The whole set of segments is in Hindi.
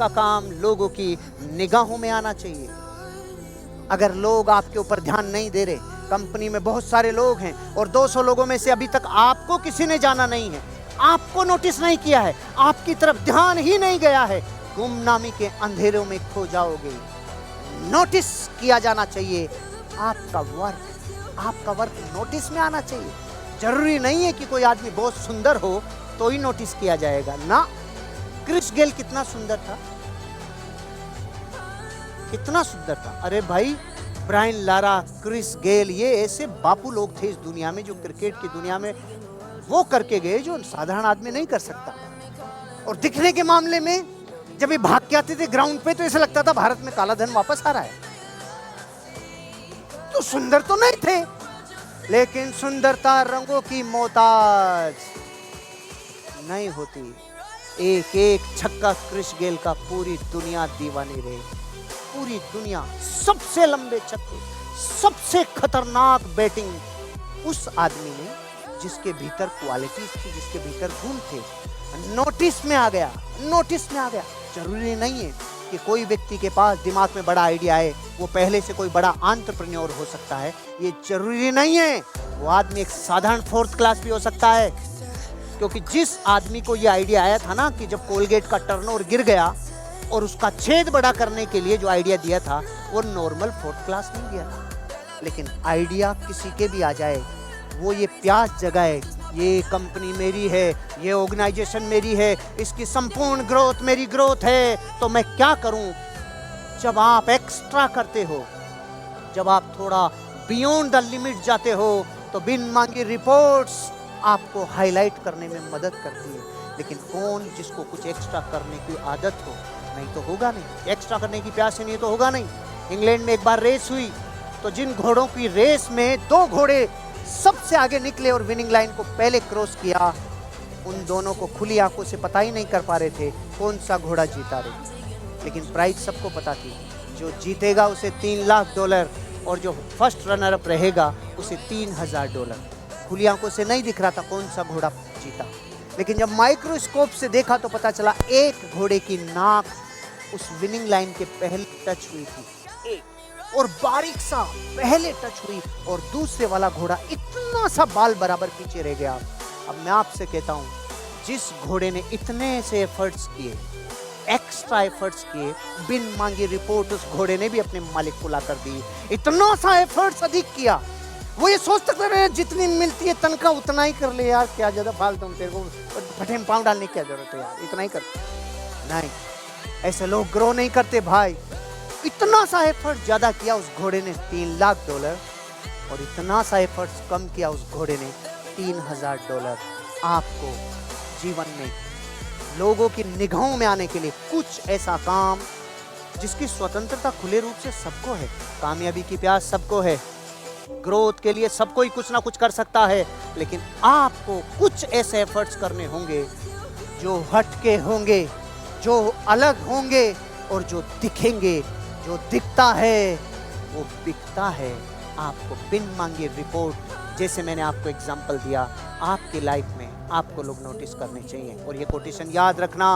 आपका काम लोगों की निगाहों में आना चाहिए। अगर लोग आपके ऊपर ध्यान नहीं दे रहे, कंपनी में बहुत सारे लोग हैं और 200 लोगों में से अभी तक आपको किसी ने जाना नहीं है, आपको नोटिस नहीं किया है, आपकी तरफ ध्यान ही नहीं गया है, गुमनामी के अंधेरों में खो जाओगे। नोटिस किया जाना चाहिए। आपका वर्क नोटिस में आना चाहिए। जरूरी नहीं है कि कोई आदमी बहुत सुंदर हो तो ही नोटिस किया जाएगा ना। क्रिस गेल कितना सुंदर था, कितना सुंदर था। अरे भाई, ब्रायन लारा, क्रिस गेल, ये ऐसे बापू लोग थे इस दुनिया में जो क्रिकेट की दुनिया में वो करके गए जो साधारण आदमी नहीं कर सकता। और दिखने के मामले में जब ये भाग के आते थे ग्राउंड पे तो ऐसा लगता था भारत में काला धन वापस आ रहा है। तो सुंदर तो नहीं थे, लेकिन सुंदरता रंगों की मोहताज नहीं होती। एक एक छक्का क्रिस गेल का पूरी दुनिया दीवानी रही, पूरी दुनिया। सबसे लंबे छक्के, सबसे खतरनाक बैटिंग उस आदमी ने जिसके भीतर क्वालिटीज थी, जिसके भीतर गुण थे, नोटिस में आ गया, नोटिस में आ गया। जरूरी नहीं है कि कोई व्यक्ति के पास दिमाग में बड़ा आइडिया है वो पहले से कोई बड़ा एंटरप्रेन्योर हो सकता है, ये जरूरी नहीं है। वो आदमी एक साधारण 4th क्लास भी हो सकता है, क्योंकि जिस आदमी को ये आइडिया आया था ना कि जब कोलगेट का टर्नओवर गिर गया और उसका छेद बड़ा करने के लिए जो आइडिया दिया था वो नॉर्मल 4th क्लास नहीं दिया था। लेकिन आइडिया किसी के भी आ जाए, वो ये प्यास जगाए, ये कंपनी मेरी है, ये ऑर्गेनाइजेशन मेरी है, इसकी संपूर्ण ग्रोथ मेरी ग्रोथ है, तो मैं क्या करूं। जब आप एक्स्ट्रा करते हो, जब आप थोड़ा बियॉन्ड द लिमिट जाते हो, तो बिन मांगी रिपोर्ट्स आपको हाईलाइट करने में मदद करती है। लेकिन कौन जिसको कुछ एक्स्ट्रा करने की आदत हो, नहीं तो होगा नहीं। एक्स्ट्रा करने की प्यास ही नहीं तो होगा नहीं। इंग्लैंड में एक बार रेस हुई तो जिन घोड़ों की रेस में 2 घोड़े सबसे आगे निकले और विनिंग लाइन को पहले क्रॉस किया, उन दोनों को खुली आंखों से पता ही नहीं कर पा रहे थे कौन सा घोड़ा जीता रहे। लेकिन प्राइज सबको पता थी, जो जीतेगा उसे $3 लाख और जो फर्स्ट रनर अप रहेगा उसे $3000। खुली आंखों से नहीं दिख रहा था कौन सा घोड़ा जीता, लेकिन जब माइक्रोस्कोप से देखा तो पता चला एक घोड़े की नाक उस विनिंग लाइन के पहले टच हुई थी, एक और बारीक सा पहले टच हुई, और दूसरे वाला घोड़ा इतना सा बाल बराबर पीछे रह गया। अब मैं आपसे कहता हूं, जिस घोड़े ने इतने से एफर्ट्स किए, एक्स्ट्रा एफर्ट्स किए, बिन मांगी रिपोर्ट उस घोड़े ने भी अपने मालिक को ला कर दी। इतना सा एफर्ट्स अधिक किया, वो ये सोच सकते रहे जितनी मिलती है तनख्वाह उतना ही कर ले यार, क्या ज्यादा फालतू, तेरे को भट्टे में पाँव डालने की क्या जरूरत है यार, इतना ही कर। नहीं, ऐसे लोग ग्रो नहीं करते भाई। इतना सा एफर्ट ज्यादा किया उस घोड़े ने $3 लाख, और इतना सा एफर्ट कम किया उस घोड़े ने $3000। आपको जीवन में लोगों की निगाहों में आने के लिए कुछ ऐसा काम जिसकी स्वतंत्रता खुले रूप से सबको है, कामयाबी की प्यास सबको है, ग्रोथ के लिए सबको ही कुछ ना कुछ कर सकता है, लेकिन आपको कुछ ऐसे एफर्ट्स करने होंगे जो हटके होंगे, जो अलग होंगे और जो दिखेंगे। जो दिखता है वो बिकता है। आपको बिन मांगी रिपोर्ट, जैसे मैंने आपको एग्जांपल दिया, आपकी लाइफ में आपको लोग नोटिस करने चाहिए। और ये कोटेशन याद रखना,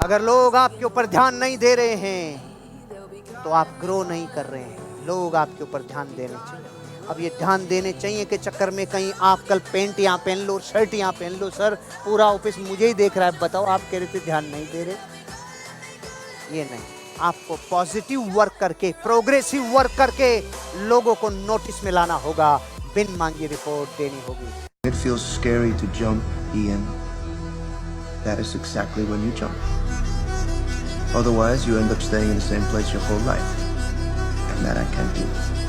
अगर लोग आपके ऊपर ध्यान नहीं दे रहे हैं तो आप ग्रो नहीं कर रहे हैं। लोग आपके ऊपर ध्यान देने चाहिए। अब ये ध्यान देने चाहिए के चक्कर में कहीं आप कल पेंट यहाँ पहन लो, शर्ट यहाँ पहन लो, सर पूरा ऑफिस मुझे ही देख रहा है, बताओ आप कह रहे थे ध्यान नहीं दे रहे। ये नहीं, आपको पॉजिटिव वर्क करके, प्रोग्रेसिव वर्क करके लोगों को नोटिस में लाना होगा, बिन मांगी रिपोर्ट देनी होगी। It feels scary to jump, Ian. That is exactly when you jump. Otherwise, you end up staying in the same place your whole life. And that I can't do.